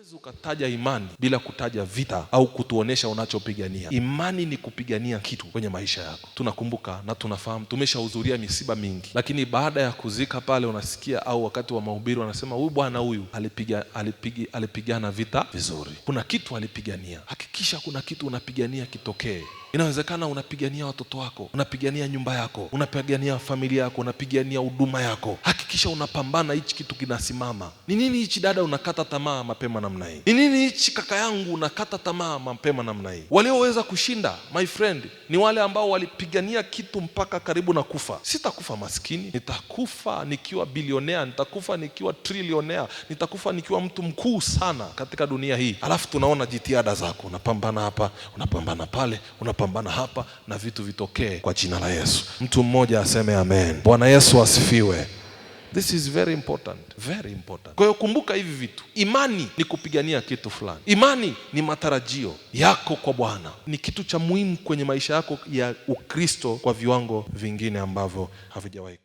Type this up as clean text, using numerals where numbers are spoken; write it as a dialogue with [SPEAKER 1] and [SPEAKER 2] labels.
[SPEAKER 1] Huwezi ukataja imani bila kutaja vita au kutuonesha unachopigania. Imani ni kupigania kitu kwenye maisha yako. Tunakumbuka na tunafahamu, tumeshahudhuria misiba mingi, lakini baada ya kuzika pale unasikia au wakati wa mahubiri wanasema huyu bwana huyu alipigana vita vizuri. Kuna kitu alipigania. Hakikisha kuna kitu unapigania kitokee. Inawezekana unapigania watoto wako, unapigania nyumba yako, unapigania familia yako, unapigania huduma yako. Hakikisha unapambana, hichi kitu kinasimama. Ni nini hichi dada unakata tamaa mapema namna hii? Ni nini hichi kaka yangu unakata tamaa mapema namna hii? Walioweza kushinda, my friend, ni wale ambao walipigania kitu mpaka karibu na kufa. Sitakufa maskini, nitakufa nikiwa bilionea, nitakufa nikiwa trilionea, nitakufa nikiwa mtu mkuu sana katika dunia hii. Alafu tunaona jitihada zako, unapambana hapa, unapambana pale, unapambana hapa, na vitu vitokee kwa jina la Yesu. Mtu mmoja aseme amen. Bwana Yesu asifiwe. This is very important, very important. Kwa hiyo kumbuka hivi vitu. Imani ni kupigania kitu fulani. Imani ni matarajio yako kwa Bwana. Ni kitu cha muhimu kwenye maisha yako ya Ukristo kwa viwango vingine ambavyo havijawahi.